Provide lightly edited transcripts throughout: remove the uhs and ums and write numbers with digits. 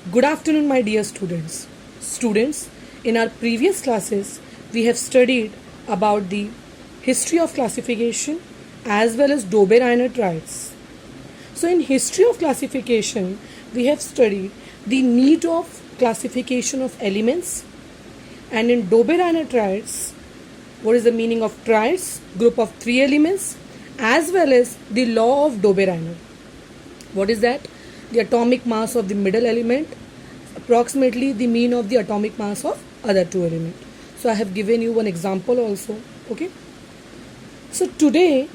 Good afternoon, my dear students. Students, in our previous classes, we have studied about the history of classification as well as Dobereiner triads. So, in history of classification, we have studied the need of classification of elements, and in Dobereiner triads, what is the meaning of triads? Group of three elements, as well as the law of Dobereiner. What is that? The atomic mass of the middle element, approximately the mean of the atomic mass of other two elements. So I have given you one example also. Okay. So today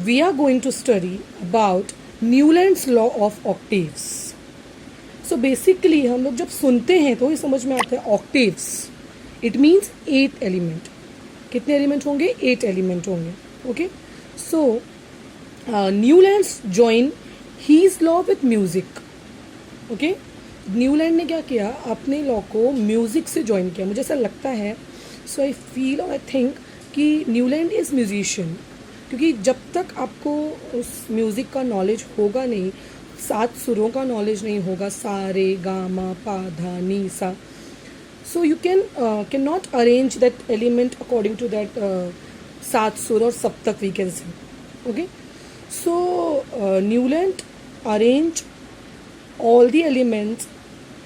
we are going to study about Newland's law of octaves. So basically हम लोग जब सुनते हैं तो ये समझ में आता है octaves. It means 8 element. कितने एलिमेंट होंगे? 8 एलिमेंट होंगे. Okay. So Newlands join his law with music. Okay. Newland ने क्या किया? अपने लॉ को म्यूजिक से ज्वाइन किया. मुझे ऐसा लगता है, सो आई फील और आई थिंक कि न्यूलैंड इज़ म्यूजिशियन, क्योंकि जब तक आपको उस म्यूज़िक का नॉलेज होगा नहीं, 7 सुरों का नॉलेज नहीं होगा, सा रे गा मा पा धा नी सा, so you cannot arrange that element according to that सात सुर or सप्तक we can say. Okay. So Newland arranged all the elements,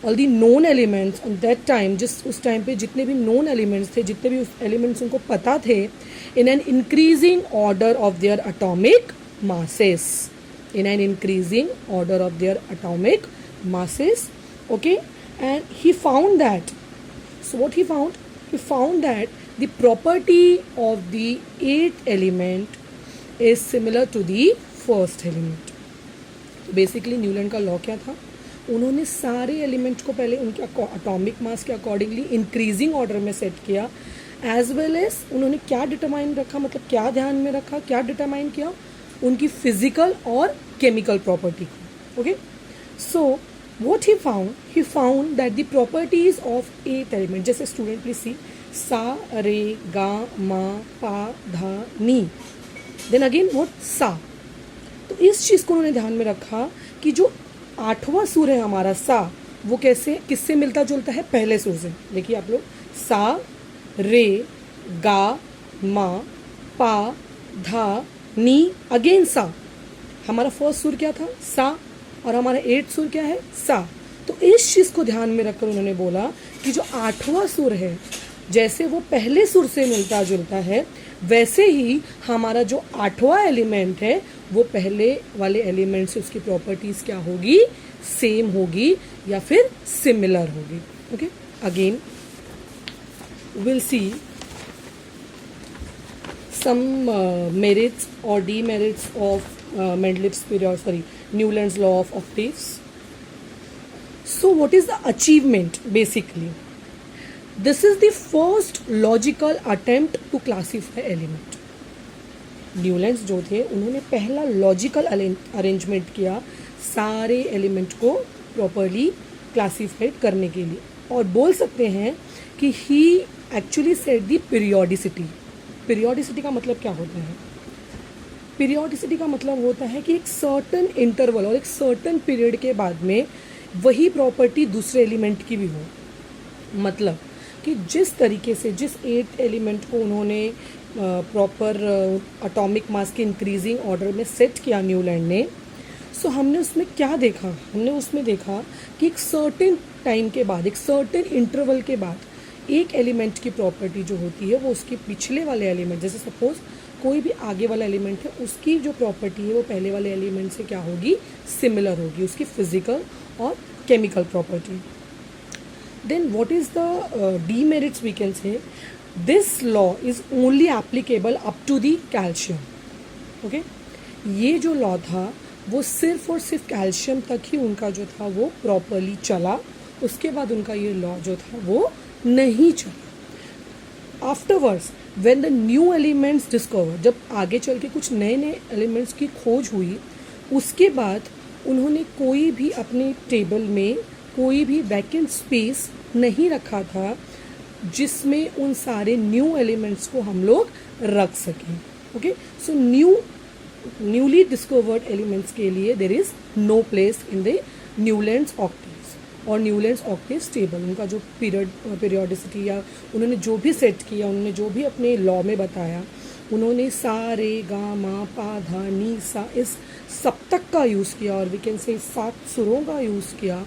all the known elements on that time, जिस उस टाइम पे जितने भी known elements थे, जितने भी उस elements उनको पता थे, in an increasing order of their atomic masses. In an increasing order of their atomic masses. Okay. And he found that. So what he found? He found that the property of the 8th element is similar to the first element. Basically Newland का law क्या था? उन्होंने सारे element को पहले उनके atomic mass के accordingly increasing order में सेट किया, एज वेल एज उन्होंने क्या डिटरमाइन रखा, मतलब क्या ध्यान में रखा, क्या डिटरमाइन किया? उनकी फिजिकल और केमिकल प्रॉपर्टी को. Okay. So what he found that the properties of 8th element, जैसे student please see, सा रे गा मा पा धा नी, then again what? सा. तो इस चीज़ को उन्होंने ध्यान में रखा कि जो 8वां सुर है हमारा सा, वो कैसे किससे मिलता जुलता है? पहले सुर से. देखिए आप लोग, सा रे गा मा पा धा नी, अगेन सा. हमारा फर्स्ट सुर क्या था? सा. और हमारा 8th सुर क्या है? सा. तो इस चीज़ को ध्यान में रखकर उन्होंने बोला कि जो 8वां सुर है, जैसे वो पहले सुर से मिलता जुलता है, वैसे ही हमारा जो 8वां एलिमेंट है वो पहले वाले एलिमेंट से उसकी प्रॉपर्टीज क्या होगी? सेम होगी या फिर सिमिलर होगी. Okay. Again will see some merits or demerits of Mendeleev's period, Newland's law of octaves. So what is the achievement? Basically, this is the first logical attempt to classify element. Newlands जो थे, उन्होंने पहला logical arrangement किया सारे element को properly classified करने के लिए, और बोल सकते हैं कि he actually set the periodicity. Periodicity का मतलब क्या होता है? पीरियोडिसिटी का मतलब होता है कि एक सर्टन इंटरवल और एक सर्टन पीरियड के बाद में वही प्रॉपर्टी दूसरे एलिमेंट की भी हो. मतलब कि जिस तरीके से जिस 8 एलिमेंट को उन्होंने प्रॉपर एटॉमिक मास के इंक्रीजिंग ऑर्डर में सेट किया न्यूलैंड ने, सो हमने उसमें क्या देखा? हमने उसमें देखा कि एक सर्टेन टाइम के बाद, एक सर्टेन इंटरवल के बाद एक एलिमेंट की प्रॉपर्टी जो होती है वो उसके पिछले वाले एलिमेंट, जैसे सपोज कोई भी आगे वाला एलिमेंट है, उसकी जो प्रॉपर्टी है वो पहले वाले एलिमेंट से क्या होगी? सिमिलर होगी, उसकी फिजिकल और chemical property. Then what is the demerits? We can say this law is only applicable up to the calcium. Okay. ये जो लॉ था वो सिर्फ और सिर्फ कैल्शियम तक ही उनका जो था वो प्रॉपरली चला. उसके बाद उनका ये लॉ जो था वो नहीं चला. Afterwards when the new elements discover, जब आगे चल के कुछ नए नए एलिमेंट्स की खोज हुई, उसके बाद उन्होंने कोई भी अपने टेबल में कोई भी वैकेंट स्पेस नहीं रखा था जिसमें उन सारे न्यू एलिमेंट्स को हम लोग रख सकें. Okay. So newly discovered elements के लिए there is no place in the Newlands octaves. और न्यूलैंड्स ऑक्टेव टेबल, उनका जो पीरियोडिसिटी या उन्होंने जो भी सेट किया, उन्होंने जो भी अपने लॉ में बताया, उन्होंने सा रे गा मा पा धा नी सा इस सप्तक का यूज़ किया, और वी कैन से 7 सुरों का यूज़ किया.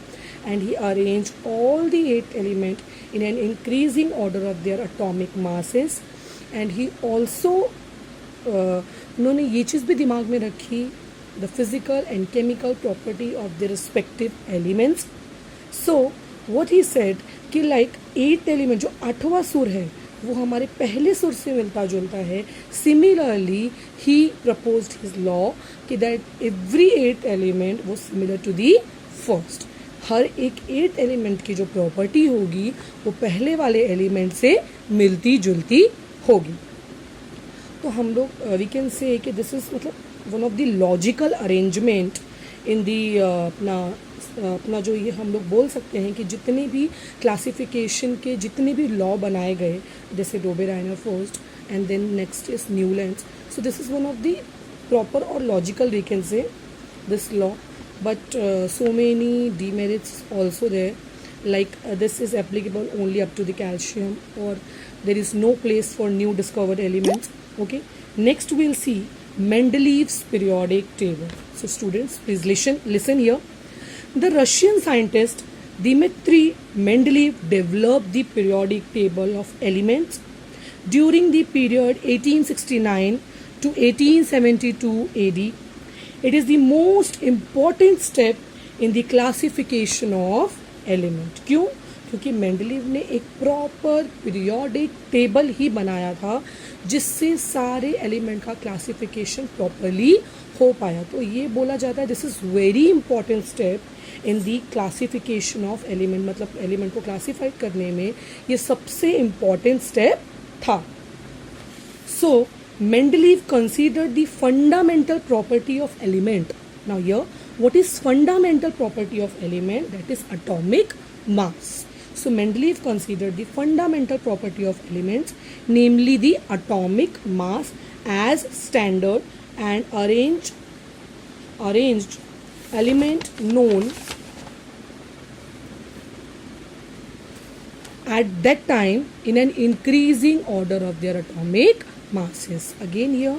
And he arranged all the 8 elements in an increasing order of their atomic masses. And he also उन्होंने ये चीज़ भी दिमाग में रखी, the physical and chemical property of the respective elements. So what he said कि like 8 element जो 8वां सुर है वो हमारे पहले सुर से मिलता जुलता है. Similarly he proposed his law कि that every 8 element was similar to the first. हर एक 8 एलिमेंट की जो प्रॉपर्टी होगी वो पहले वाले एलिमेंट से मिलती जुलती होगी. तो हम लोग वी कैन से कि दिस इज़ मतलब one of the logical arrangement in the अपना जो ये हम लोग बोल सकते हैं कि जितने भी क्लासिफिकेशन के जितने भी लॉ बनाए गए, जैसे Dobereiner first and then next is Newlands. So this is one of the proper और logical we can say this law. But so many demerits also there, like this is applicable only up to the calcium, or there is no place for new discovered elements. Okay, next we'll see Mendeleev's periodic table. So students, please listen here. The Russian scientist Dmitry Mendeleev developed the periodic table of elements during the period 1869 to 1872 AD. It is the most important step in the classification of element. क्यों? क्योंकि Mendeleev ने एक proper periodic table ही बनाया था जिससे सारे element का classification properly हो पाया. तो ये बोला जाता है this is very important step in the classification of element. मतलब एलिमेंट को क्लासीफाइड करने में ये सबसे इम्पॉर्टेंट स्टेप था. सो Mendeleev considered the fundamental property of element. Now here, what is fundamental property of element? That is atomic mass. So Mendeleev considered the fundamental property of elements, namely the atomic mass, as standard, and arranged element known at that time in an increasing order of their atomic masses. Again here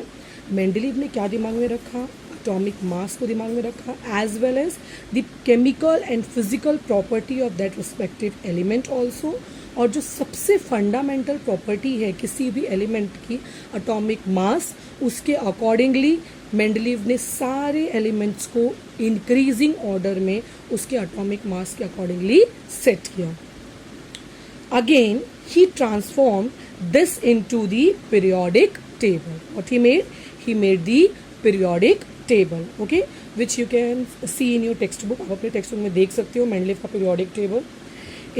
Mendeleev ने क्या दिमाग में रखा? Atomic mass को दिमाग में रखा, as well as the chemical and physical property of that respective element also. और जो सबसे फंडामेंटल प्रॉपर्टी है किसी भी एलिमेंट की, एटॉमिक मास, उसके अकॉर्डिंगली मेंडलीव ने सारे एलिमेंट्स को इंक्रीजिंग ऑर्डर में उसके एटॉमिक मास के अकॉर्डिंगली सेट किया. Again, he transformed this into the periodic table. What he made? He made the periodic table, okay, which you can see in your textbook. आप अपने textbook में देख सकते हो मेंडलीव का periodic table.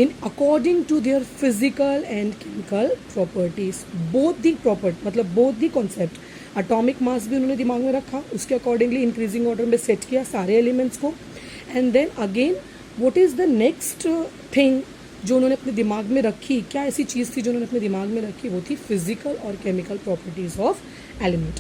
In according to their physical and chemical properties, both the property मतलब both the concept, atomic mass भी उन्होंने दिमाग में रखा, उसके accordingly increasing order में set किया सारे elements को. And then again, what is the next thing जो उन्होंने अपने दिमाग में रखी? क्या ऐसी चीज़ थी जो उन्होंने अपने दिमाग में रखी? वो थी फिजिकल और chemical properties of element.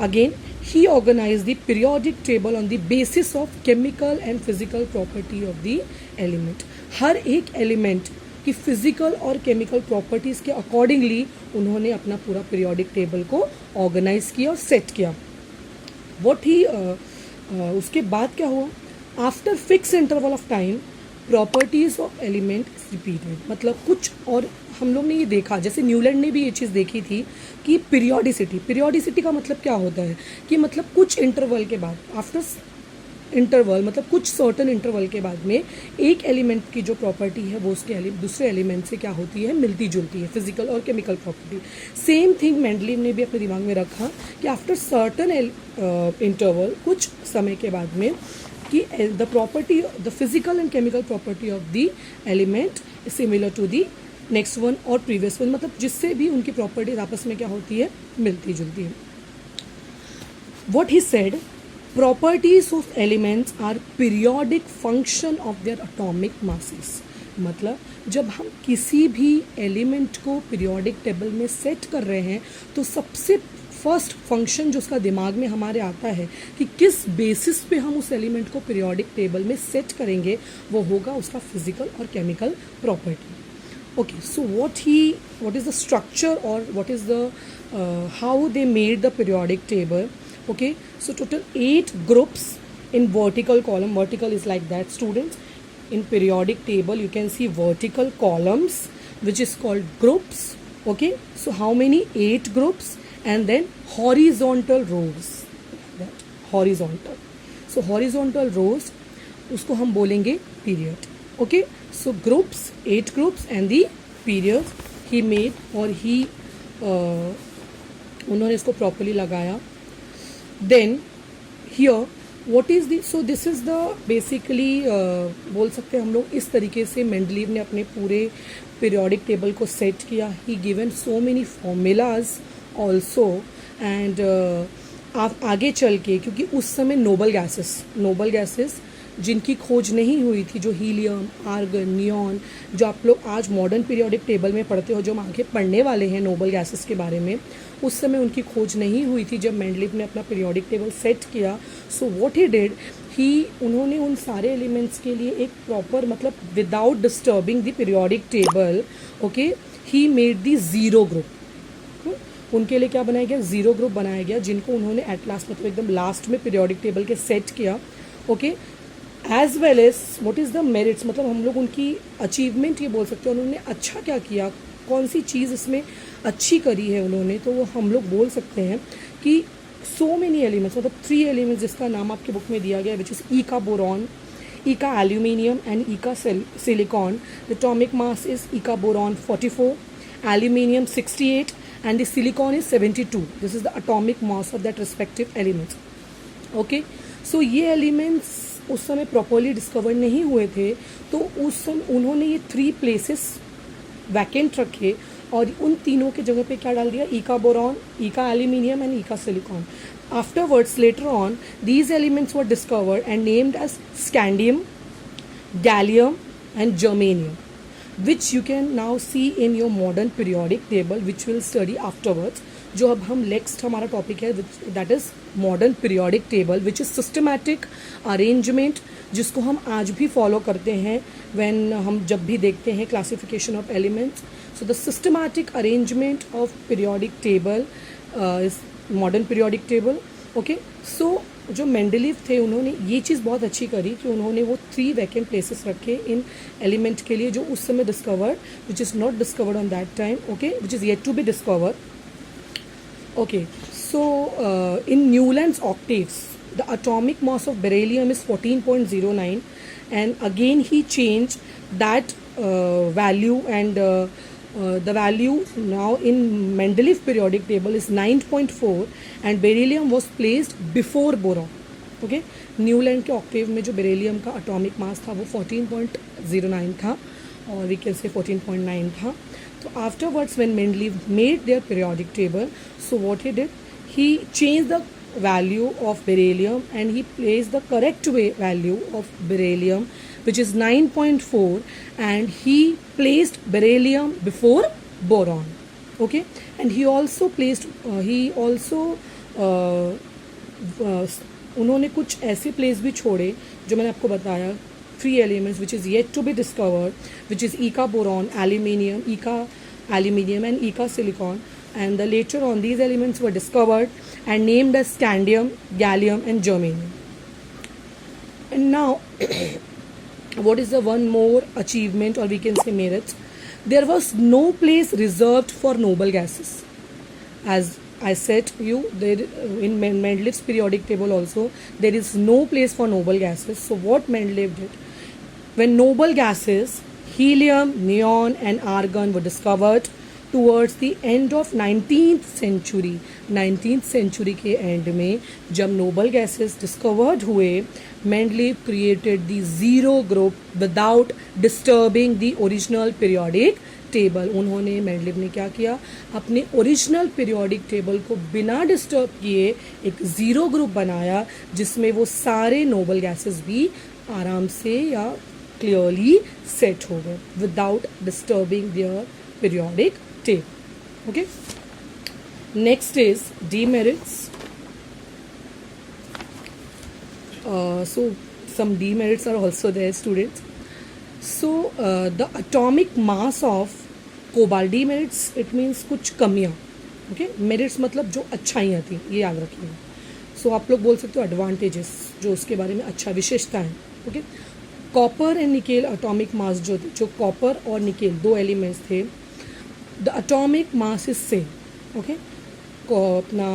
Again he organize the periodic table on the basis of chemical and physical property of the element. हर एक एलिमेंट की फिजिकल और केमिकल प्रॉपर्टीज़ के अकॉर्डिंगली उन्होंने अपना पूरा पीरियोडिक टेबल को ऑर्गेनाइज किया और सेट किया. वॉट ही उसके बाद क्या हुआ? After fix interval of time properties of element repeated. मतलब कुछ और हम लोग ने ये देखा, जैसे न्यूलैंड ने भी ये चीज़ देखी थी कि पीरियोडिसिटी का मतलब क्या होता है कि मतलब कुछ इंटरवल के बाद, आफ्टर इंटरवल मतलब कुछ सर्टन इंटरवल के बाद में एक एलिमेंट की जो प्रॉपर्टी है वो उसके दूसरे एलिमेंट से क्या होती है? मिलती जुलती है, फिजिकल और chemical property. Same thing Mendeleev ने भी अपने दिमाग में रखा कि आफ्टर सर्टन इंटरवल, कुछ समय के बाद में, कि the property, the physical and chemical property of the element similar to the next one और प्रीवियस वन. मतलब जिससे भी उनकी प्रॉपर्टीज आपस में क्या होती है? मिलती जुलती है. What he said, properties of elements are periodic function of their atomic masses. मतलब जब हम किसी भी एलिमेंट को पीरियोडिक टेबल में सेट कर रहे हैं तो सबसे फर्स्ट फंक्शन जो उसका दिमाग में हमारे आता है कि किस बेसिस पे हम उस एलिमेंट को पीरियोडिक टेबल में सेट करेंगे, वो होगा उसका फिजिकल और chemical property. Okay, so what is the structure or what is the how they made the periodic table? Okay, so total 8 groups in vertical column. Vertical is like that, students. In periodic table you can see vertical columns which is called groups. Okay, so how many? 8 groups, and then horizontal rows, like that, horizontal. So horizontal rows उसको हम बोलेंगे period. Okay, so groups, 8 groups, and the periods he made, और he उन्होंने इसको properly लगाया. Then here what is the, so this is the basically बोल सकते हैं हम लोग इस तरीके से मेंडलीव ने अपने पूरे periodic table को set किया. He given so many formulas also, and आप आगे चल के, क्योंकि उस समय नोबल गैसेस जिनकी खोज नहीं हुई थी, जो हीलियम, आर्गन, नियॉन, जो आप लोग आज मॉडर्न पीरियोडिक टेबल में पढ़ते हो, जो हम आगे पढ़ने वाले हैं नोबल गैसेस के बारे में, उस समय उनकी खोज नहीं हुई थी जब मेंडलीव ने अपना पीरियोडिक टेबल सेट किया. सो व्हाट ही डिड, उन्होंने उन सारे एलिमेंट्स के लिए एक प्रॉपर, मतलब without disturbing the periodic table, okay, he made the zero group. उनके लिए क्या बनाया गया? जीरो ग्रुप बनाया गया, जिनको उन्होंने एट लास्ट, मतलब एकदम लास्ट में पीरियोडिक टेबल के सेट किया. Okay, as well as what is the merits, मतलब हम लोग उनकी अचीवमेंट ये बोल सकते हैं, उन्होंने अच्छा क्या किया, कौन सी चीज़ इसमें अच्छी करी है उन्होंने, तो वो हम लोग बोल सकते हैं कि सो मेनी एलिमेंट्स, मतलब 3 एलिमेंट्स जिसका नाम आपके बुक में दिया गया, विच इज़ इका बोरॉन, इका एल्यूमिनियम एंड इका silicon. The atomic mass is इका boron 44, aluminium 68, and the silicon is 72. This is the atomic mass of that respective elements. Okay, so ये elements उस समय प्रॉपरली डिस्कवर नहीं हुए थे, तो उस समय उन्होंने ये 3 प्लेसेस वैकेंट रखे और उन तीनों के जगह पे क्या डाल दिया? इका बोरॉन, इका एल्यूमिनियम एंड इका silicon. Afterwards, later on, these elements were discovered and named as scandium, gallium and germanium, which you can now see in your modern periodic table, which we'll study afterwards. जो अब हम next हमारा topic है, that is modern periodic table, which is systematic arrangement, जिसको हम आज भी follow करते हैं व्हेन हम जब भी देखते हैं classification of elements. So the systematic arrangement of periodic table is modern periodic table. Okay, so जो मेंडलीव थे उन्होंने ये चीज़ बहुत अच्छी करी कि उन्होंने वो 3 वैकेंट प्लेसेस रखे इन एलिमेंट के लिए जो उस समय discovered, which is not discovered on that time. Okay, which is yet to be discovered. Okay, so in Newland's octaves, the atomic mass of beryllium is 14.09, and again he changed that value, and the value now in Mendeleev periodic table is 9.4, and beryllium was placed before boron. Okay, Newland के octave में जो beryllium का atomic mass था वो 14.09 था, और we can से 14.9 था. So afterwards, when Mendeleev made their periodic table, so what he did, he changed the value of beryllium and he placed the correct value of beryllium, which is 9.4, and he placed beryllium before boron. Okay, and he also placed उन्होंने कुछ ऐसे place भी छोड़े जो मैंने आपको बताया, 3 elements which is yet to be discovered, which is Ica boron, aluminium, and Ica silicon, and later on these elements were discovered and named as scandium, gallium and germanium. And now what is the one more achievement, or we can say merits? There was no place reserved for noble gases. As I said to you, there in Mendeleev's periodic table also there is no place for noble gases. So what Mendeleev did, when noble gases helium, neon and argon were discovered towards the end of 19th century, 19th century के end में जब noble gases discovered हुए, Mendeleev created the zero group without disturbing the original periodic table. उन्होंने Mendeleev ने क्या किया, अपने original periodic table को बिना डिस्टर्ब किए एक ज़ीरो ग्रुप बनाया, जिसमें वो सारे नोबल गैसेस भी आराम से या क्लियरली सेट हो गए without disturbing their periodic table. Okay, Next is demerits. So some demerits are also there, students. So the atomic mass of cobalt, demerits it means कुछ कमियाँ, ओके. मेरिट्स मतलब जो अच्छाइयाँ थी, ये याद रखिएगा. सो आप लोग बोल सकते हो एडवांटेजेस, जो उसके बारे में अच्छा विशेषताएं, okay. Copper and nickel atomic mass जो थी, जो कॉपर और निकेल दो एलिमेंट्स थे, the atomic mass is same, okay. अपना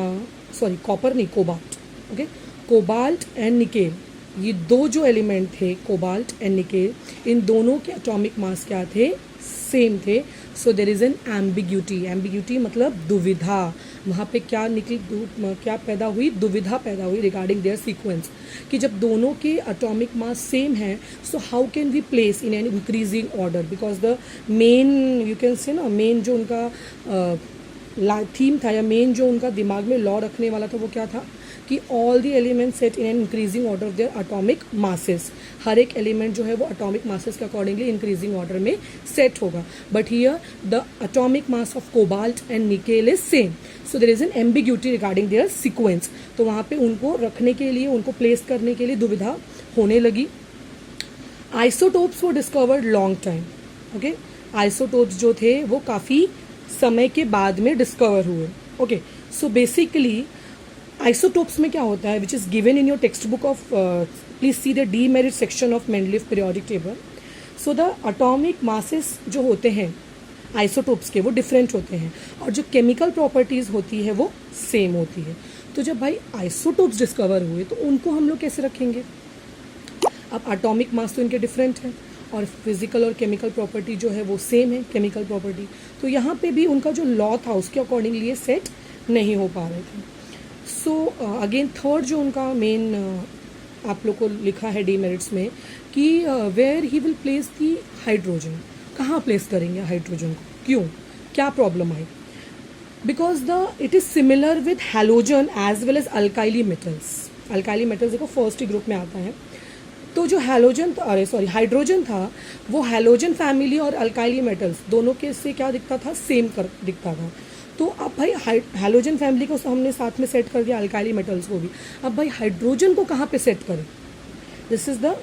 सॉरी कॉपर नहीं, cobalt, okay. Cobalt and nickel, ये दो जो एलिमेंट थे कोबाल्ट एंड निकेल, इन दोनों के एटॉमिक मास क्या थे, सेम थे. So there is an ambiguity. Ambiguity मतलब दुविधा. वहाँ पे क्या निकली, क्या पैदा हुई, दुविधा पैदा हुई रिगार्डिंग देयर सीक्वेंस, कि जब दोनों के एटॉमिक मास सेम है, so how can we place in an increasing order, because the main you can say ना, मेन जो उनका थीम था या मेन जो उनका दिमाग में लॉ रखने वाला था वो क्या था, कि all the element set in an increasing order of their atomic masses. हर एक एलिमेंट जो है वो एटॉमिक मासेस के अकॉर्डिंगली इंक्रीजिंग ऑर्डर में सेट होगा. But here the atomic mass of cobalt and nickel is same. So there is an ambiguity regarding their sequence. तो वहाँ पे उनको रखने के लिए, उनको प्लेस करने के लिए दुविधा होने लगी. आइसोटोप्स वो discovered long time, okay. Isotopes जो थे वो काफ़ी समय के बाद में डिस्कवर हुए, ओके. सो बेसिकली आइसोटोप्स में क्या होता है, which is given in your text book of, please see the demerit section of Mendeleev periodic table. So the atomic masses जो होते हैं आइसोटोप्स के, वो डिफरेंट होते हैं, और जो केमिकल प्रॉपर्टीज़ होती है वो सेम होती है. तो जब भाई आइसोटोप्स डिस्कवर हुए तो उनको हम लोग कैसे रखेंगे. अब एटॉमिक मास तो इनके डिफरेंट है, और फिजिकल और केमिकल प्रॉपर्टी जो है वो सेम है, केमिकल प्रॉपर्टी. तो यहाँ पे भी उनका जो लॉ था उसके अकॉर्डिंगली ये सेट नहीं हो पा रहे थे. सो अगेन थर्ड जो उनका मेन आप लोग को लिखा है डीमेरिट्स में, कि where he will place the hydrogen, कहाँ प्लेस करेंगे हाइड्रोजन को, क्यों, क्या प्रॉब्लम आई. Because the it is similar with halogen as well as alkali metals. Alkali metals देखो फर्स्ट ग्रुप में आता है. तो जो हैलोजन, अरे सॉरी हाइड्रोजन था, वो हैलोजन फैमिली और अल्काइली मेटल्स दोनों के से क्या दिखता था, सेम दिखता था. तो अब भाई हैलोजन फैमिली को हमने साथ में सेट कर दिया, अल्काइली मेटल्स को भी. अब भाई हाइड्रोजन को कहाँ पे सेट करें. दिस इज़ द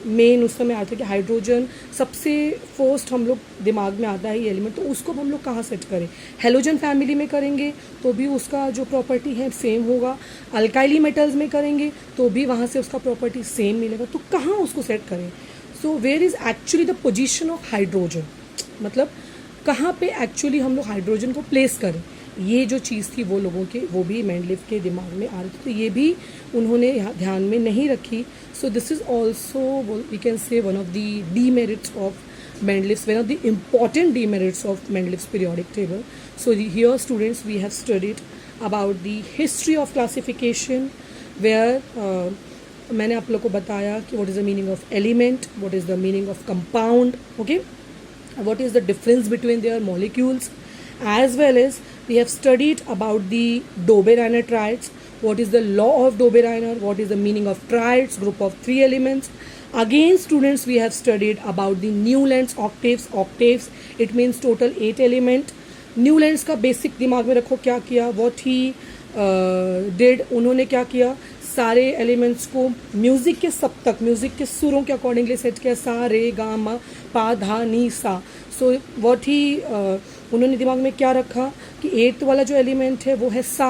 मेन उस समय आता है कि हाइड्रोजन सबसे फर्स्ट हम लोग दिमाग में आता है ये एलिमेंट. तो उसको हम लोग कहाँ सेट करें. हैलोजन फैमिली में करेंगे तो भी उसका जो प्रॉपर्टी है सेम होगा. अल्काइली मेटल्स में करेंगे तो भी वहाँ से उसका प्रॉपर्टी सेम मिलेगा. तो कहाँ उसको सेट करें. So where is actually the position of hydrogen, मतलब कहाँ पे एक्चुअली हम लोग हाइड्रोजन को प्लेस करें. ये जो चीज़ थी वो लोगों के, वो भी मेंडलीफ के दिमाग में आ रही थी. तो ये भी उन्होंने यहाँ ध्यान में नहीं रखी. So this is also we can say one of the demerits of Mendeleev's, one of the important demerits of Mendeleev's periodic table. So here students we have studied about the history of classification, where मैंने आप लोग को बताया कि what is the meaning of element, what is the meaning of compound, okay, what is the difference between their molecules, as well as we have studied about the Dobereiner triads, what is the law of Dobereiner, what is the meaning of triads, group of 3 elements. Again students, we have studied about the Newland's octaves. Octaves it means total 8 element. Newland's का basic दिमाग में रखो क्या किया, what he did, उन्होंने क्या किया, सारे एलिमेंट्स को म्यूज़िक के सप्तक, म्यूज़िक के सुरों के अकॉर्डिंगली सेट किया, सा रे गा मा पा धा नी सा. सो व्हाट ही उन्होंने दिमाग में क्या रखा कि 8th वाला जो एलिमेंट है वो है सा.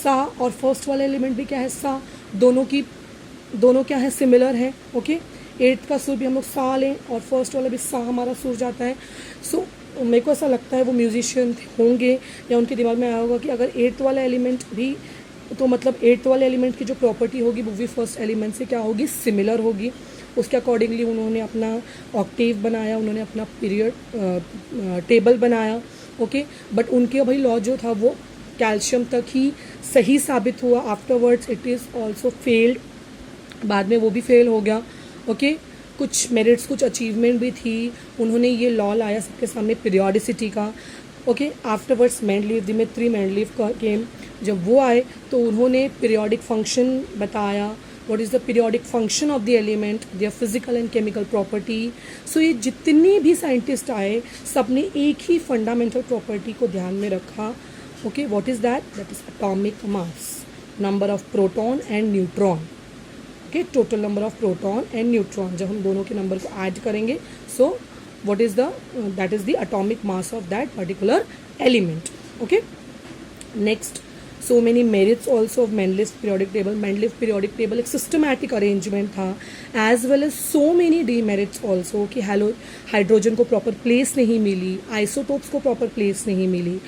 सा और फर्स्ट वाला एलिमेंट भी क्या है, सा. दोनों क्या है, सिमिलर है, ओके. 8th का सुर भी हम लोग सा लें और फर्स्ट वाला भी सा हमारा सुर जाता है. सो मेरे को ऐसा लगता है वो म्यूजिशियन होंगे या उनके दिमाग में आया होगा कि अगर 8th वाला एलिमेंट भी, तो मतलब 8th वाले एलिमेंट की जो प्रॉपर्टी होगी वो भी फर्स्ट एलिमेंट से क्या होगी, सिमिलर होगी. उसके अकॉर्डिंगली उन्होंने अपना ऑक्टेव बनाया, उन्होंने अपना पीरियड टेबल बनाया, ओके. बट उनके भाई लॉ जो था वो कैल्शियम तक ही सही साबित हुआ. Afterwards it is also failed, बाद में वो भी फेल हो गया, ओके. कुछ मेरिट्स, कुछ अचीवमेंट भी थी. उन्होंने ये लॉ लाया सबके सामने पीरियोडिसिटी का, okay. Afterwards Mendeleev, Dmitri Mendeleev का केम, जब वो आए तो उन्होंने पीरियोडिक फंक्शन बताया, what is the periodic function of the element, their physical and chemical property. So ये जितने भी साइंटिस्ट आए सब ने एक ही फंडामेंटल प्रॉपर्टी को ध्यान में रखा, Okay, what is that? That is atomic mass, number of proton and neutron. Okay, total number of proton and neutron. जब हम दोनों के नंबर को ऐड करेंगे, so what is the that is the atomic mass of that particular element. Okay, next, so many merits also of Mendeleev's periodic table. Mendeleev periodic table एक systematic arrangement था, as well as so many demerits also कि hydrogen को proper place नहीं मिली, isotopes को proper place नहीं मिली,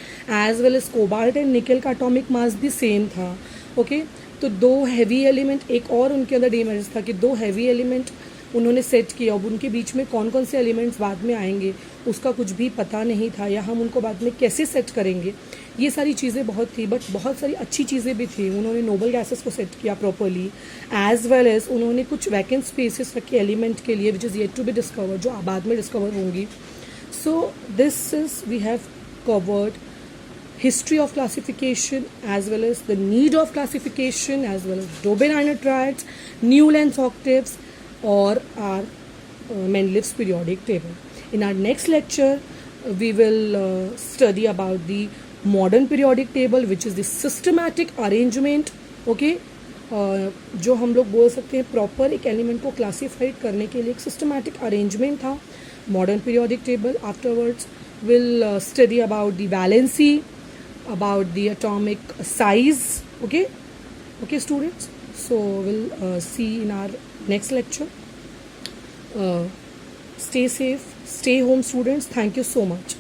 as well as cobalt and nickel का atomic mass भी same था. Okay, तो दो हैवी एलिमेंट, एक और उनके अंदर डीमेरिट्स था कि दो हैवी एलिमेंट उन्होंने सेट किया. अब उनके बीच में कौन कौन से एलिमेंट्स बाद में आएंगे उसका कुछ भी पता नहीं था, या हम उनको बाद में कैसे सेट करेंगे, ये सारी चीज़ें बहुत थी. बट बहुत सारी अच्छी चीज़ें भी थी. उन्होंने नोबल गैसेस को सेट किया प्रॉपरली, एज वेल एज उन्होंने कुछ वैकेंट स्पेसेस रखे एलिमेंट के लिए which is yet to be discover, जो बाद में डिस्कवर होंगी. So this is we have covered history of classification, as well as the need of classification, as well as Dobereiner triads, Newland's octaves, or our Mendeleev's periodic table. In our next lecture, we will study about the modern periodic table, which is the systematic arrangement. Okay, जो हम लोग बोल सकते हैं proper एक element को classified करने के लिए एक सिस्टमैटिक अरेंजमेंट था, modern periodic table. Afterwards we'll study about the valency, about the atomic size. Okay students, so we'll see in our next lecture. Stay safe, stay home students. Thank you so much.